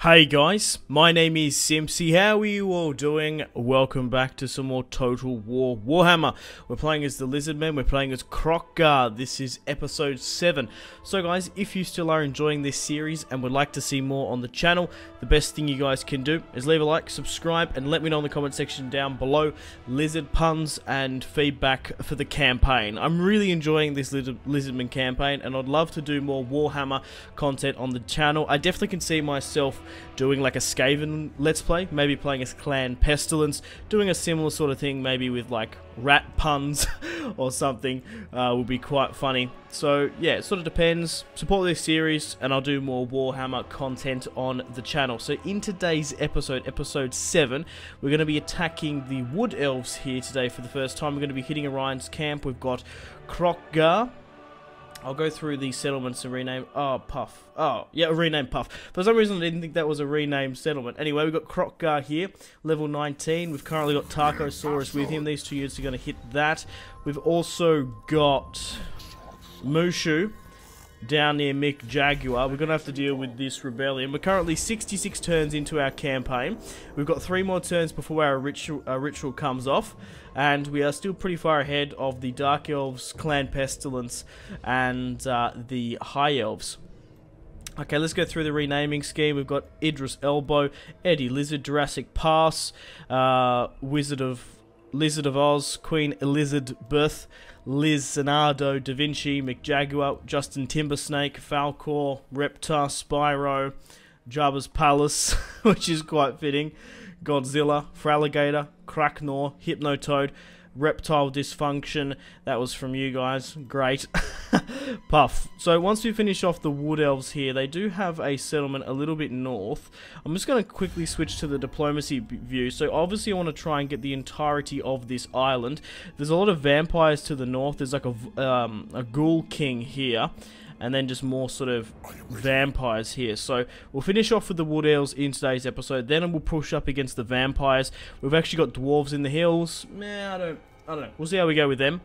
Hey guys, my name is Simpzy. How are you all doing? Welcome back to some more Total War Warhammer. We're playing as the Lizardmen, we're playing as Kroq-Gar. This is episode 7. So guys, if you still are enjoying this series and would like to see more on the channel, the best thing you guys can do is leave a like, subscribe, and let me know in the comment section down below lizard puns and feedback for the campaign. I'm really enjoying this Lizardman campaign and I'd love to do more Warhammer content on the channel. I definitely can see myself doing like a Skaven let's play, maybe playing as Clan Pestilence, doing a similar sort of thing, maybe with like rat puns or something, would be quite funny. So yeah, it sort of depends. Support this series and I'll do more Warhammer content on the channel. So in today's episode, episode 7, we're going to be attacking the Wood Elves here today for the first time. We're going to be hitting Orion's camp. We've got Kroq-Gar. I'll go through these settlements and rename... Oh, Puff. Oh, yeah, rename Puff. For some reason, I didn't think that was a renamed settlement. Anyway, we've got Kroq-Gar here, level 19. We've currently got Tarkosaurus with him. These 2 units are going to hit that. We've also got Mushu down near Mick Jaguar. We're going to have to deal with this rebellion. We're currently 66 turns into our campaign. We've got 3 more turns before our ritual comes off. And we are still pretty far ahead of the Dark Elves, Clan Pestilence, and the High Elves. Okay, let's go through the renaming scheme. We've got Idris Elbow, Eddie Lizard, Jurassic Pass, Wizard of Oz, Queen Elizabeth, Liz Zanardo, Da Vinci, McJaguar, Justin Timbersnake, Falcor, Reptar, Spyro, Jabba's Palace, which is quite fitting, Godzilla, Fralligator, Cracknor, Hypnotoad, Reptile Dysfunction. That was from you guys. Great. Puff. So once we finish off the Wood Elves here, they do have a settlement a little bit north. I'm just going to quickly switch to the diplomacy view. So obviously I want to try and get the entirety of this island. There's a lot of vampires to the north. There's like a ghoul king here. And then just more sort of vampires here. So we'll finish off with the Wood Elves in today's episode. Then we'll push up against the vampires. We've actually got dwarves in the hills. I don't know. We'll see how we go with them.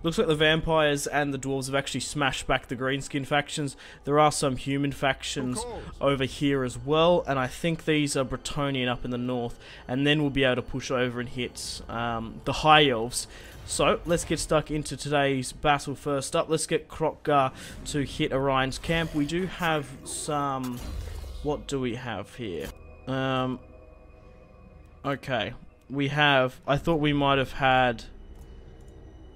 Looks like the vampires and the dwarves have actually smashed back the greenskin factions. There are some human factions over here as well, and I think these are Bretonnian up in the north, and then we'll be able to push over and hit the High Elves. So let's get stuck into today's battle. First up, let's get Kroq-Gar to hit Orion's camp. We do have some... What do we have here? Okay, we have... I thought we might have had...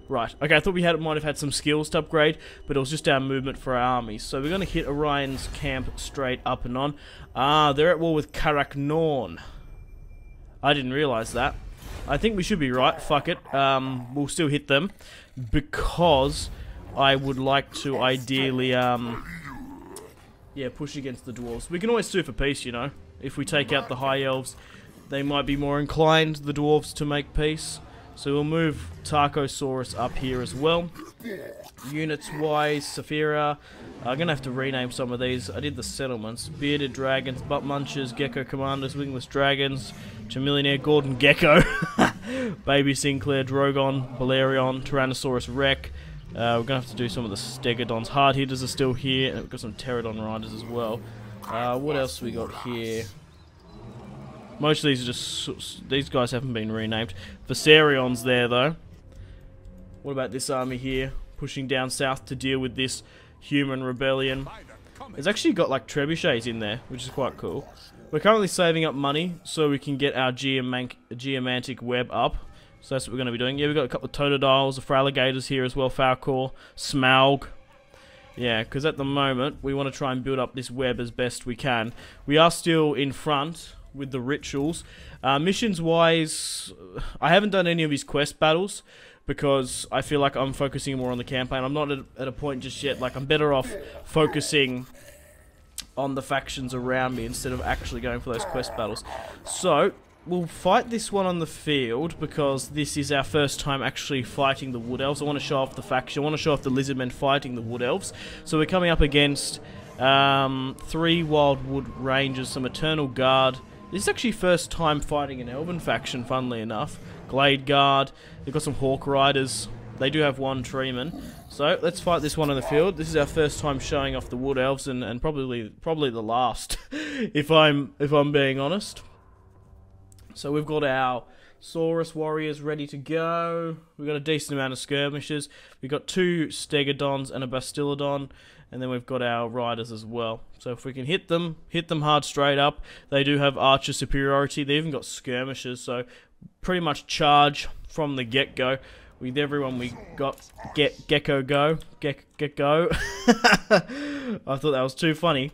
Right, okay, I thought we might have had some skills to upgrade, but it was just our movement for our armies. So we're going to hit Orion's camp straight up and on. They're at war with Karak-Norn. I didn't realise that. I think we should be right, fuck it. We'll still hit them, because I would like to ideally, yeah, push against the dwarves. We can always sue for peace, you know. If we take out the High Elves, they might be more inclined, the dwarves, to make peace. So we'll move Tarkosaurus up here as well. Units-wise, Saphira. I'm going to have to rename some of these. I did the settlements. Bearded Dragons, Butt Munchers, Gecko Commanders, Wingless Dragons, Chamillionaire Gordon Gecko, Baby Sinclair, Drogon, Balerion, Tyrannosaurus Rex. We're going to have to do some of the Stegodons. Hard Hitters are still here, and we've got some Pterodon Riders as well. What else we got here? Most of these are just... These guys haven't been renamed. Viscerion's there, though. What about this army here? Pushing down south to deal with this human rebellion. It's actually got, like, trebuchets in there, which is quite cool. We're currently saving up money so we can get our geomantic web up. So that's what we're going to be doing. Yeah, we've got a couple of Totodiles, the Fralligators here as well, Falcor, Smaug. Yeah, because at the moment, we want to try and build up this web as best we can. We are still in front with the rituals. Missions-wise, I haven't done any of his quest battles because I feel like I'm focusing more on the campaign. I'm not at a point just yet. Like, I'm better off focusing on the factions around me instead of actually going for those quest battles. So, we'll fight this one on the field because this is our first time actually fighting the Wood Elves. I want to show off the faction. I want to show off the Lizardmen fighting the Wood Elves. So we're coming up against 3 Wildwood Rangers, some Eternal Guard. This is actually first time fighting an Elven faction, funnily enough. Glade Guard. They've got some Hawk Riders. they do have one treeman. So let's fight this one in the field. This is our first time showing off the wood elves, and probably the last, if I'm being honest. So we've got our Saurus warriors ready to go. We've got a decent amount of skirmishers. We've got 2 Stegodons and a Bastillodon, and then we've got our riders as well. So if we can hit them hard straight up. They do have archer superiority. They even got skirmishers, so pretty much charge from the get-go. With everyone we got, Gecko go. I thought that was too funny.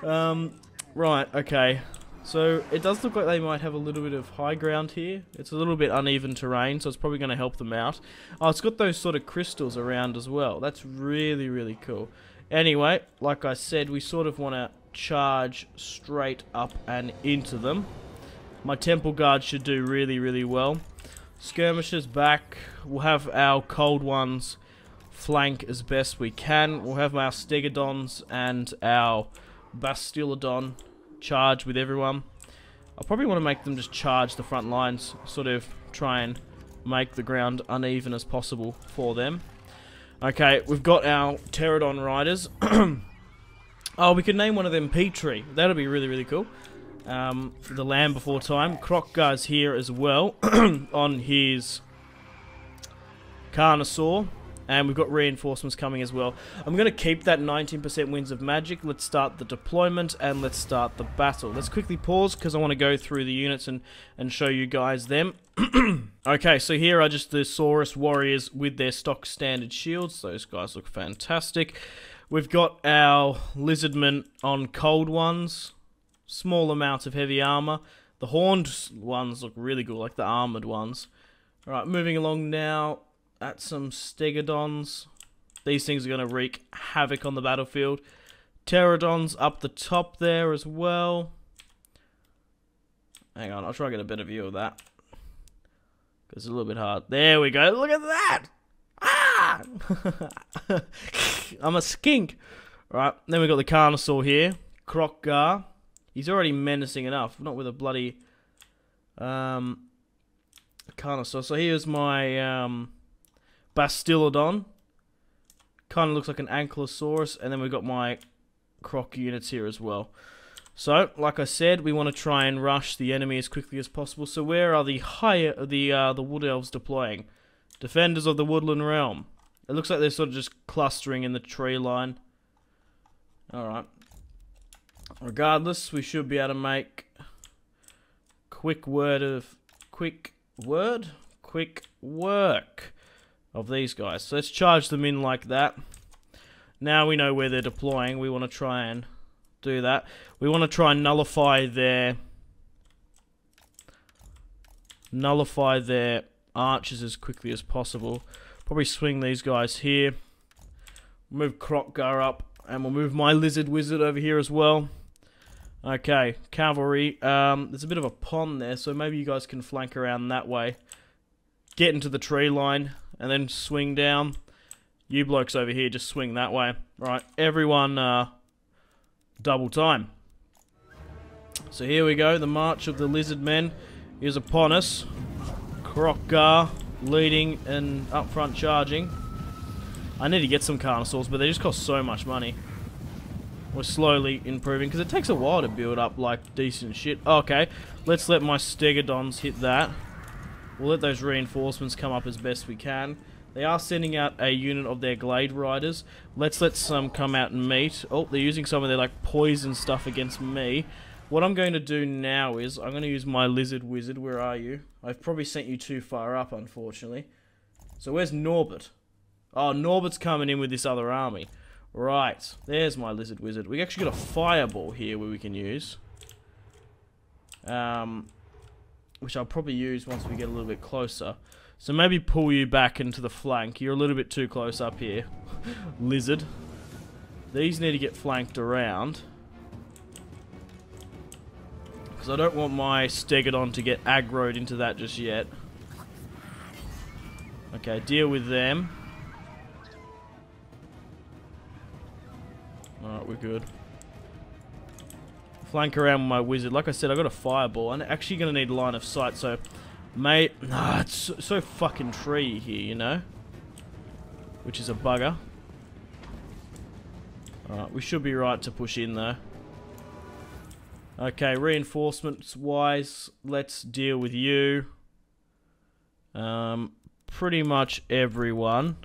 Right, okay. So it does look like they might have a little bit of high ground here. It's a little bit uneven terrain, so it's probably going to help them out. Oh, it's got those sort of crystals around as well. That's really, really cool. Anyway, like I said, we sort of want to charge straight up and into them. My temple guard should do really, really well. Skirmishers back. We'll have our cold ones flank as best we can. We'll have our Stegodons and our Bastillodon charge with everyone. I probably want to make them just charge the front lines, sort of try and make the ground uneven as possible for them. Okay, we've got our Pterodon riders. Oh, we could name one of them Petrie. That'll be really, really cool. The Land Before Time. Kroq-Gar's here as well on his Carnosaur. And we've got reinforcements coming as well. I'm going to keep that 19% Winds of Magic. Let's start the deployment and let's start the battle. Let's quickly pause because I want to go through the units and show you guys them. Okay, so here are just the Saurus warriors with their stock standard shields. Those guys look fantastic. We've got our Lizardmen on cold ones. Small amount of heavy armor. The horned ones look really good, like the armored ones. Alright, moving along now at some Stegodons. These things are going to wreak havoc on the battlefield. Pterodons up the top there as well. Hang on, I'll try and get a better view of that. Because it's a little bit hard. There we go, look at that! Ah! I'm a skink! Right, then we've got the Carnosaur here. Kroq-Gar. He's already menacing enough, not with a bloody Carnosaur. So here's my Bastillodon. Kind of looks like an Ankylosaurus, and then we've got my Croc units here as well. So, like I said, we want to try and rush the enemy as quickly as possible. So where are the Wood Elves deploying? Defenders of the Woodland Realm. It looks like they're sort of just clustering in the tree line. Alright. Regardless, we should be able to make quick work of these guys. So let's charge them in like that. Now we know where they're deploying. We want to try and do that. We want to try and nullify their archers as quickly as possible. Probably swing these guys here. Move Kroq-Gar up, and we'll move my Lizard Wizard over here as well. Okay, cavalry. There's a bit of a pond there, so maybe you guys can flank around that way. Get into the tree line, and then swing down. You blokes over here, just swing that way. Right, everyone, double time. So here we go, the march of the Lizardmen is upon us. Kroq-Gar leading and up front charging. I need to get some Carnosaurs, but they just cost so much money. We're slowly improving, because it takes a while to build up, like, decent shit. Okay, let's let my Stegodons hit that. We'll let those reinforcements come up as best we can. They are sending out a unit of their Glade Riders. Let's let some come out and meet. Oh, they're using some of their, like, poison stuff against me. What I'm going to do now is, I'm going to use my Lizard Wizard. Where are you? I've probably sent you too far up, unfortunately. So where's Norbert? Oh, Norbert's coming in with this other army. Right, there's my Lizard Wizard. We actually got a fireball here where we can use. Which I'll probably use once we get a little bit closer. So maybe pull you back into the flank. You're a little bit too close up here. Lizard. These need to get flanked around. Because I don't want my Stegodon to get aggroed into that just yet. Okay, deal with them. Alright, we're good. Flank around with my wizard. Like I said, I got a fireball. I'm actually going to need line of sight, so... it's so fucking tree here, you know? which is a bugger. Alright, we should be right to push in though. Okay, reinforcements wise, let's deal with you. Pretty much everyone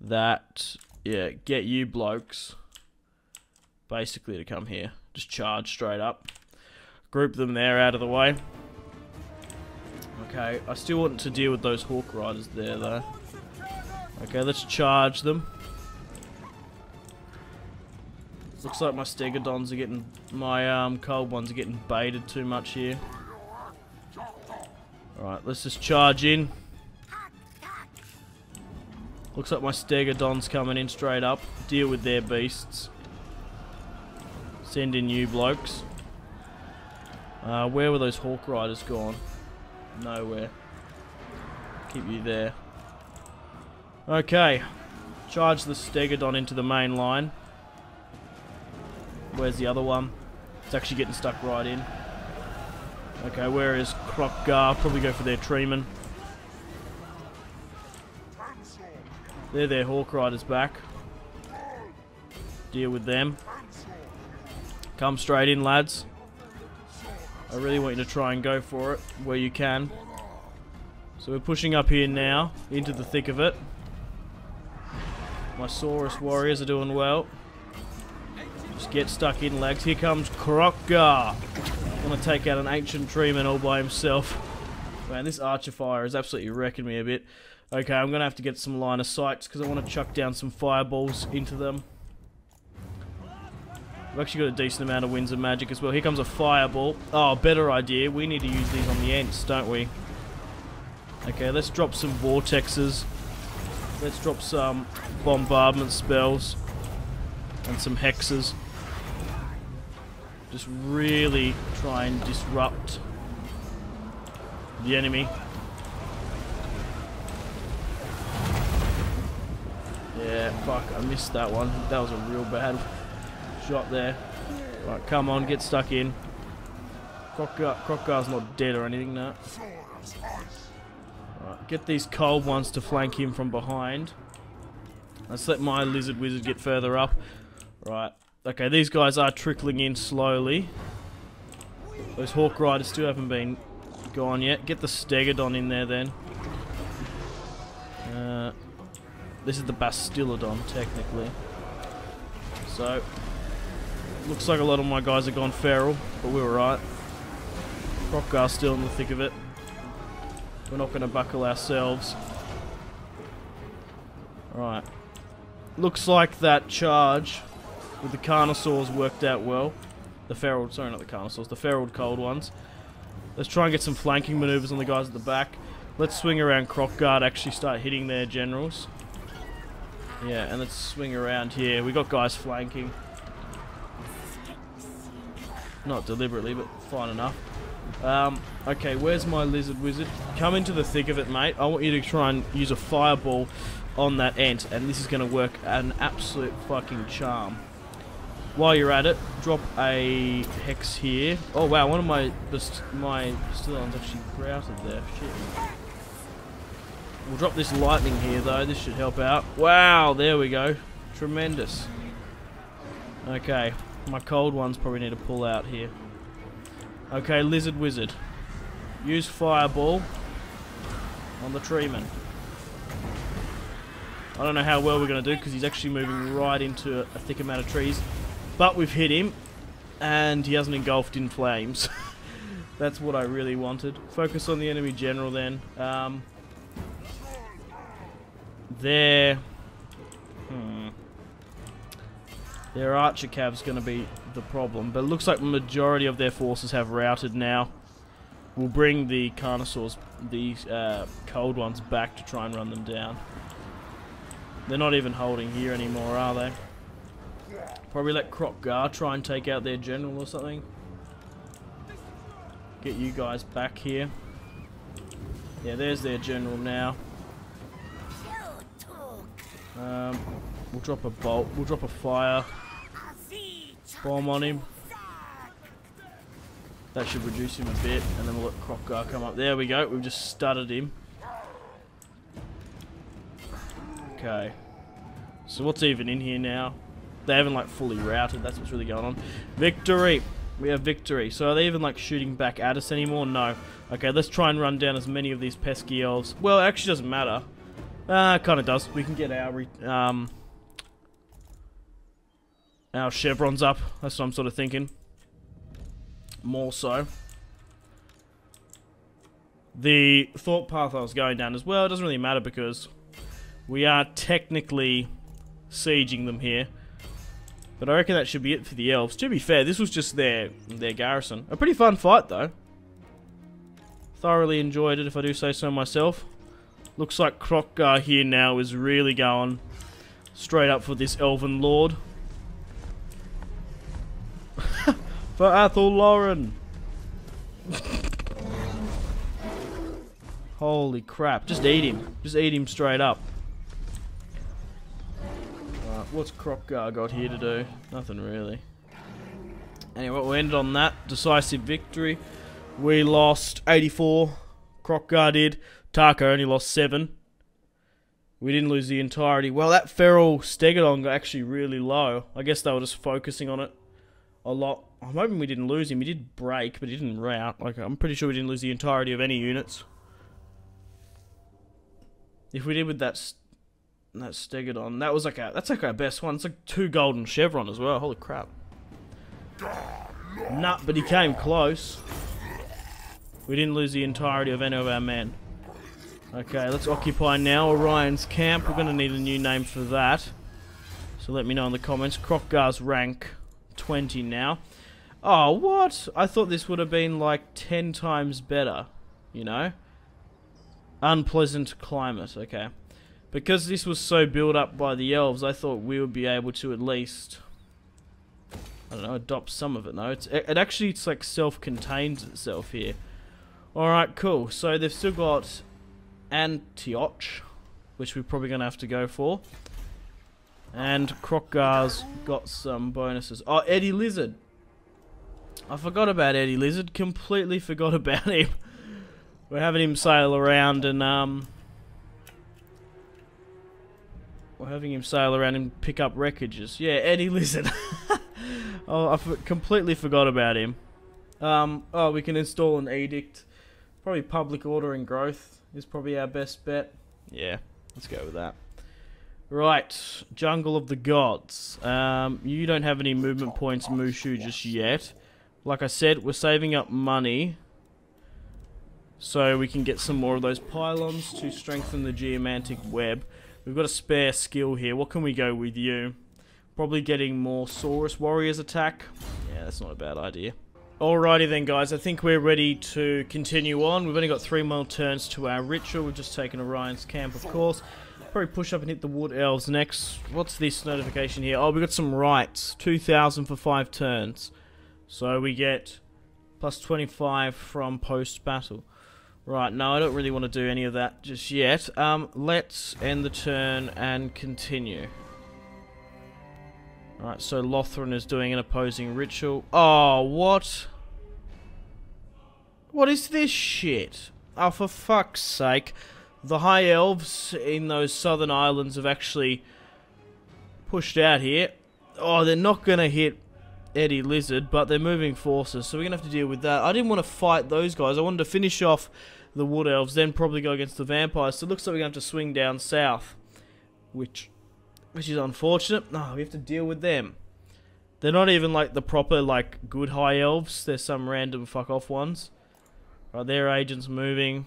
that, yeah, get you blokes basically to come here. Just charge straight up. Group them there out of the way. Okay, I still want to deal with those Hawk Riders there though. Okay, let's charge them. Looks like my Stegodons are getting, my cold ones are getting baited too much here. Alright, let's just charge in. Looks like my Stegodon's coming in straight up. Deal with their beasts. Send in you blokes. Where were those Hawk Riders gone? Nowhere. Keep you there. Okay. Charge the Stegodon into the main line. Where's the other one? It's actually getting stuck right in. Okay, where is Kroq-Gar? Probably go for their treeman. They're their Hawk Riders back. Deal with them. Come straight in, lads. I really want you to try and go for it where you can. So we're pushing up here now, into the thick of it. My Saurus warriors are doing well. Just get stuck in, lads. Here comes Kroq-Gar. Gonna take out an ancient treeman all by himself. Man, this archer fire is absolutely wrecking me a bit. Okay, I'm gonna have to get some line of sights because I want to chuck down some fireballs into them. I've actually got a decent amount of winds of magic as well. Here comes a fireball. Oh, better idea. We need to use these on the Ents, don't we? Okay, let's drop some vortexes. Let's drop some bombardment spells. And some hexes. Just really try and disrupt the enemy. Yeah, fuck, I missed that one. That was a real bad shot there. Right, come on, get stuck in. Kroq-Gar's not dead or anything, no. Right, get these cold ones to flank him from behind. Let's let my lizard wizard get further up. Right, okay, these guys are trickling in slowly. Those Hawk Riders still haven't been gone yet. Get the Stegodon in there then. This is the Bastillodon, technically. So, looks like a lot of my guys have gone feral, but we were right. Kroq-Gar's still in the thick of it. We're not going to buckle ourselves. Right. Looks like that charge with the Carnosaurs worked out well. The feral, sorry, not the Carnosaurs, the feral cold ones. Let's try and get some flanking maneuvers on the guys at the back. Let's swing around Kroq-Gar to actually start hitting their generals. Yeah, and let's swing around here. We got guys flanking. Not deliberately, but fine enough. Okay, where's my lizard wizard? Come into the thick of it, mate. I want you to try and use a fireball on that Ent, and this is going to work an absolute fucking charm. While you're at it, drop a hex here. Oh wow, one of my Bastillons actually routed there. Shit. We'll drop this lightning here though, this should help out. Wow, there we go. Tremendous. Okay, my cold ones probably need to pull out here. Okay, lizard wizard. Use fireball on the treeman. I don't know how well we're going to do because he's actually moving right into a thick amount of trees. But we've hit him and he hasn't engulfed in flames. That's what I really wanted. Focus on the enemy general then. Their archer cav's going to be the problem, but it looks like the majority of their forces have routed now. We'll bring the Carnosaurs, these cold ones, back to try and run them down. They're not even holding here anymore, are they? Probably let Kroq-Gar try and take out their general or something. Get you guys back here. Yeah, there's their general now. We'll drop a bolt. We'll drop a fire bomb on him. That should reduce him a bit, and then we'll let Kroq-Gar come up. There we go. We've just studded him. Okay. So what's even in here now? They haven't like fully routed, that's what's really going on. Victory! We have victory. So are they even like shooting back at us anymore? No. Okay, let's try and run down as many of these pesky elves. Well, it actually doesn't matter. It kind of does. We can get our chevrons up. That's what I'm sort of thinking. More so. The thought path I was going down as well, it doesn't really matter because we are technically sieging them here. But I reckon that should be it for the elves. To be fair, this was just their garrison. A pretty fun fight though. Thoroughly enjoyed it if I do say so myself. Looks like Kroq-Gar here now is really going straight up for this elven lord. For Athel Lauren. Holy crap, just eat him. Just eat him straight up. Alright, what's Kroq-Gar got here to do? Nothing really. Anyway, we ended on that. Decisive victory. We lost 84. Kroq-Gar did. Taka only lost 7. We didn't lose the entirety. Well, that feral Stegodon got actually really low. I guess they were just focusing on it a lot. I'm hoping we didn't lose him. He did break, but he didn't rout. Like, I'm pretty sure we didn't lose the entirety of any units. If we did with that Stegodon, that's like our best one. It's like 2 golden chevron as well. Holy crap. Nah, but he came close. We didn't lose the entirety of any of our men. Okay, let's occupy now Orion's camp. We're going to need a new name for that. So let me know in the comments. Kroq-Gar's rank 20 now. Oh, what? I thought this would have been like 10 times better. You know? Unpleasant climate, okay. Because this was so built up by the elves, I thought we would be able to at least, I don't know, adopt some of it. No, it's like self-contains itself here. Alright, cool. So they've still got Antioch, which we're probably going to have to go for. And Kroq-Gar's got some bonuses. Oh, Eddie Lizard. I forgot about Eddie Lizard. Completely forgot about him. We're having him sail around and pick up wreckages. Yeah, Eddie Lizard. Oh, I completely forgot about him. Oh, we can install an edict. Probably public order and growth is probably our best bet. Yeah, let's go with that. Right, Jungle of the Gods. You don't have any movement points, Mushu, just yet. Like I said, we're saving up money so we can get some more of those pylons to strengthen the geomantic web. We've got a spare skill here. What can we go with you? Probably getting more Saurus Warriors attack. Yeah, that's not a bad idea. Alrighty then, guys. I think we're ready to continue on. We've only got 3 more turns to our ritual. We've just taken Orion's camp, of course. Probably push up and hit the Wood Elves next. What's this notification here? Oh, we got some rights. 2,000 for 5 turns. So we get plus 25 from post-battle. Right, no, I don't really want to do any of that just yet. Let's end the turn and continue. Alright, so Lothran is doing an opposing ritual. Oh, what? What is this shit? Oh, for fuck's sake. The High Elves in those southern islands have actually pushed out here. Oh, they're not going to hit Eddie Lizard, but they're moving forces, so we're going to have to deal with that. I didn't want to fight those guys. I wanted to finish off the Wood Elves, then probably go against the vampires. So it looks like we're going to have to swing down south, which is unfortunate. No, we have to deal with them. They're not even like the proper, like, good High Elves. There's some random fuck-off ones. Right, their agent's moving.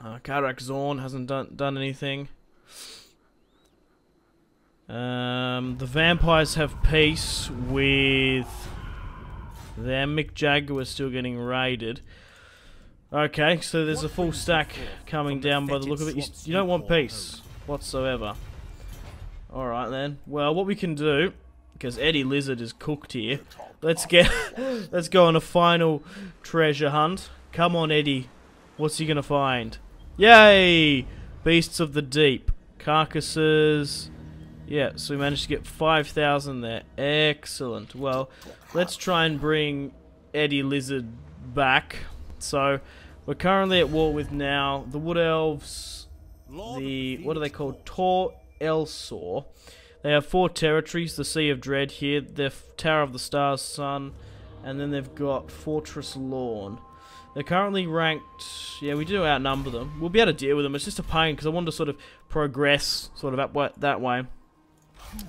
Karak Zorn hasn't done anything. The vampires have peace with them. Mick Jagger is still getting raided. Okay, so there's a full stack coming down by the look of it. You don't want peace whatsoever. Alright then. Well, what we can do, because Eddie Lizard is cooked here, let's go on a final treasure hunt. Come on, Eddie. What's he gonna find? Yay! Beasts of the Deep. Carcasses. Yeah, so we managed to get 5,000 there. Excellent. Well, let's try and bring Eddie Lizard back. So, we're currently at war with now the Wood Elves the, what are they called? Tor Elsor. They have 4 territories, the Sea of Dread here, the Tower of the Stars Sun, and then they've got Fortress Lawn. They're currently ranked, yeah, we do outnumber them. We'll be able to deal with them, it's just a pain, because I want to sort of progress sort of that way.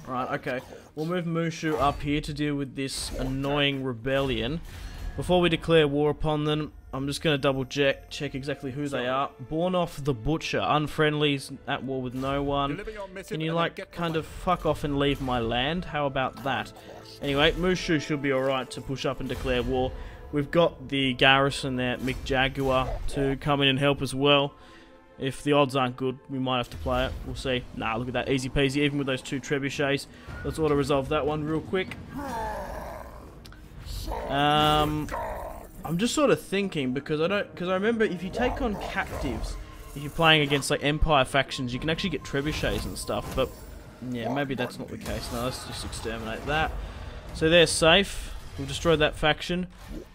Right, okay. We'll move Mushu up here to deal with this annoying rebellion. Before we declare war upon them, I'm just going to double check exactly who they are. Bornoff the Butcher, unfriendlies, at war with no one. Can you, like, kind of fuck off and leave my land? How about that? Anyway, Mushu should be alright to push up and declare war. We've got the garrison there, Mick Jaguar, to come in and help as well. If the odds aren't good, we might have to play it. We'll see. Nah, look at that. Easy peasy, even with those 2 trebuchets. Let's auto-resolve that one real quick. I'm just sort of thinking, because I remember if you take on captives, if you're playing against like Empire factions, you can actually get trebuchets and stuff, but yeah, maybe that's not the case. No, let's just exterminate that. So they're safe. We'll destroy that faction.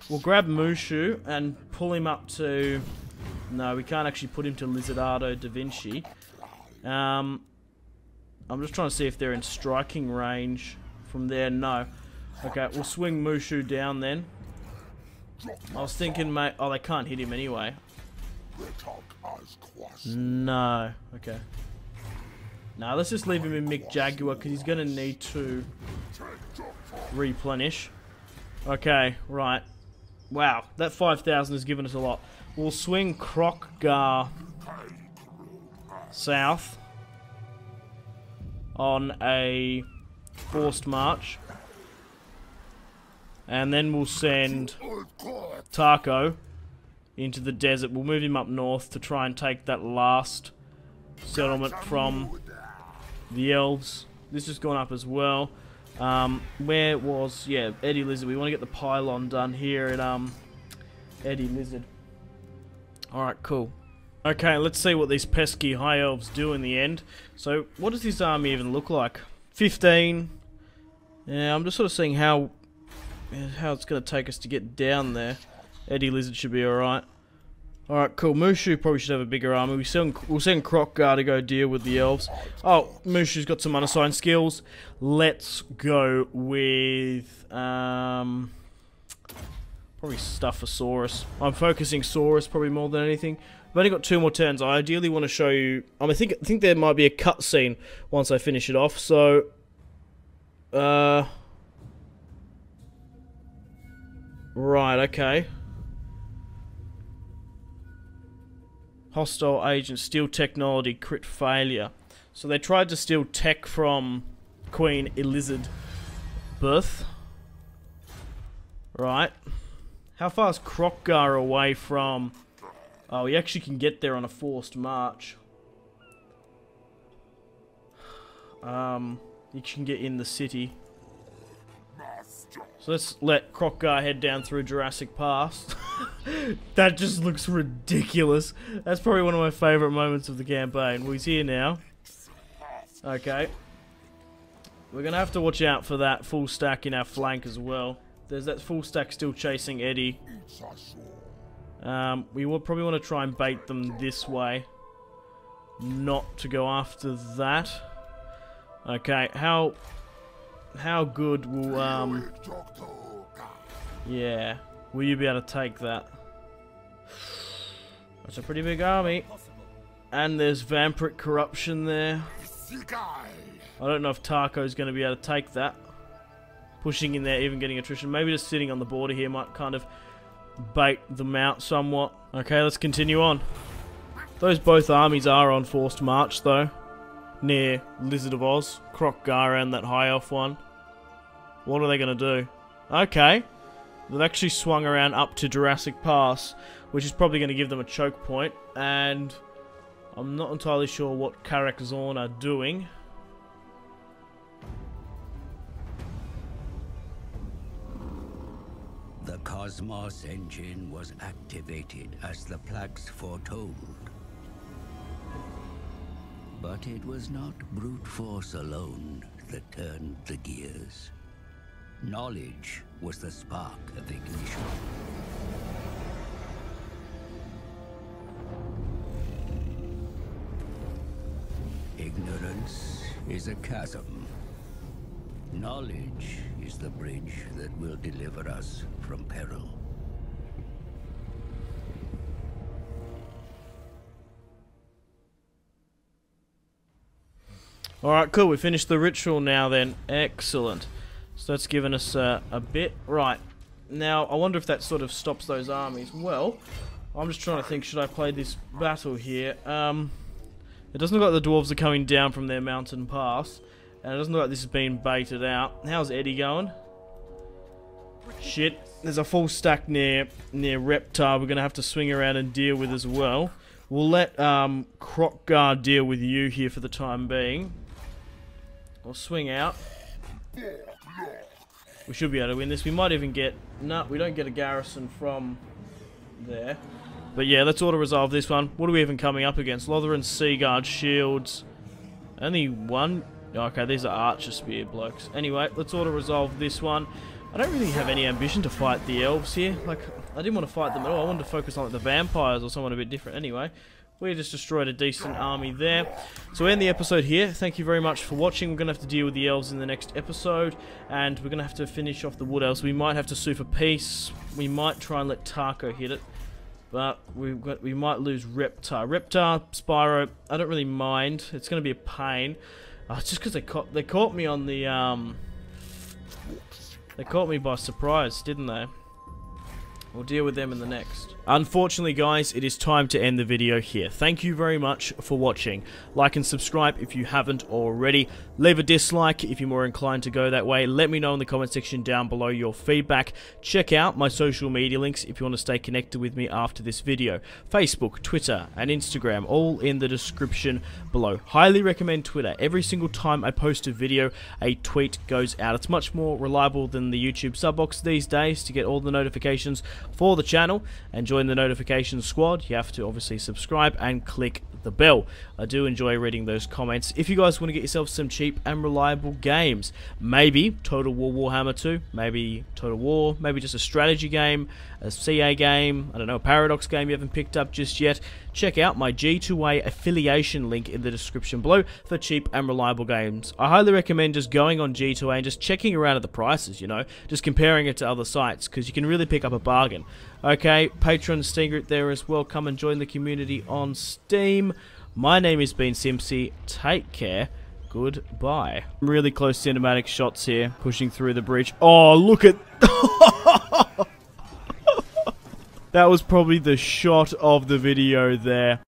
We'll grab Mushu and pull him up to... No, we can't actually put him to Lizardo da Vinci. I'm just trying to see if they're in striking range from there. No. Okay, we'll swing Mushu down then. I was thinking, mate... Oh, they can't hit him anyway. No. Okay. Now, let's just leave him in Mick Jaguar, because he's going to need to replenish. Okay, right. Wow, that 5,000 has given us a lot. We'll swing Kroq-Gar south on a forced march. And then we'll send Taco into the desert. We'll move him up north to try and take that last settlement from the elves. This has gone up as well. Where was... Yeah, Eddie Lizard. We want to get the pylon done here at Eddie Lizard. Alright, cool. Okay, let's see what these pesky high elves do in the end. So, what does this army even look like? 15. Yeah, I'm just sort of seeing how it's going to take us to get down there. Eddie Lizard should be alright. Alright, cool. Mushu probably should have a bigger army. We'll send Kroq-Gar to go deal with the elves. Oh, Mushu's got some unassigned skills. Let's go with... probably stuff for Saurus. I'm focusing Saurus probably more than anything. I've only got 2 more turns. I ideally want to show you... I think there might be a cutscene once I finish it off. So... Right, okay. Hostile agent, steal technology, crit failure. So they tried to steal tech from Queen Elizabeth. Right. How far is Kroq-Gar away from... Oh, he actually can get there on a forced march. You can get in the city. So let's let Kroq-Gar head down through Jurassic Pass. That just looks ridiculous. That's probably one of my favourite moments of the campaign. Well, he's here now. Okay. We're going to have to watch out for that full stack in our flank as well. There's that full stack still chasing Eddie. We will probably want to try and bait them this way. Not to go after that. Okay, how good will, yeah, will you be able to take that? That's a pretty big army. And there's vampiric corruption there. I don't know if Taco's going to be able to take that. Pushing in there, even getting attrition. Maybe just sitting on the border here might kind of bait them out somewhat. Okay, let's continue on. Those both armies are on forced march though. Near Lizard of Oz, Kroq-Gar and that high elf one. What are they going to do? Okay. They've actually swung around up to Jurassic Pass, which is probably going to give them a choke point, and I'm not entirely sure what Karak Zorn are doing. The Cosmos engine was activated as the plaques foretold. But it was not brute force alone that turned the gears. Knowledge was the spark of ignition. Ignorance is a chasm. Knowledge is the bridge that will deliver us from peril. Alright, cool. We finished the ritual now then. Excellent. So that's given us a bit. Right. Now, I wonder if that sort of stops those armies. Well, I'm just trying to think, should I play this battle here? It doesn't look like the dwarves are coming down from their mountain pass. And it doesn't look like this has been baited out. How's Eddie going? Shit. There's a full stack near Reptar we're going to have to swing around and deal with as well. We'll let Kroq-Gar deal with you here for the time being. We'll swing out. We should be able to win this. We might even get... No, we don't get a garrison from there. But yeah, let's auto-resolve this one. What are we even coming up against? Lotherin's Seaguard shields. Only one... Okay, these are Archer Spear blokes. Anyway, let's auto-resolve this one. I don't really have any ambition to fight the elves here. Like, I didn't want to fight them at all. I wanted to focus on like, the vampires or someone a bit different anyway. We just destroyed a decent army there. So we end the episode here. Thank you very much for watching. We're going to have to deal with the elves in the next episode. And we're going to have to finish off the wood elves. We might have to sue for peace. We might try and let Tarko hit it. But we might lose Reptar. Reptar, Spyro, I don't really mind. It's going to be a pain. It's just because they caught me on the... They caught me by surprise, didn't they? We'll deal with them in the next. Unfortunately, guys, it is time to end the video here. Thank you very much for watching. Like and subscribe if you haven't already. Leave a dislike if you're more inclined to go that way. Let me know in the comment section down below your feedback. Check out my social media links if you want to stay connected with me after this video. Facebook, Twitter, and Instagram, all in the description below. Highly recommend Twitter. Every single time I post a video, a tweet goes out. It's much more reliable than the YouTube sub box these days to get all the notifications for the channel. And join the notification squad. You have to obviously subscribe and click the bell. I do enjoy reading those comments. If you guys want to get yourself some cheap and reliable games, maybe Total War Warhammer 2, maybe Total War, maybe just a strategy game, a CA game, I don't know, a Paradox game you haven't picked up just yet, check out my G2A affiliation link in the description below for cheap and reliable games. I highly recommend just going on G2A and just checking around at the prices, you know, just comparing it to other sites, because you can really pick up a bargain. Okay, Patreon Steam group there as well. Come and join the community on Steam. My name has been Simpzy. Take care. Goodbye. Really close cinematic shots here, pushing through the bridge. Oh, look at... That was probably the shot of the video there.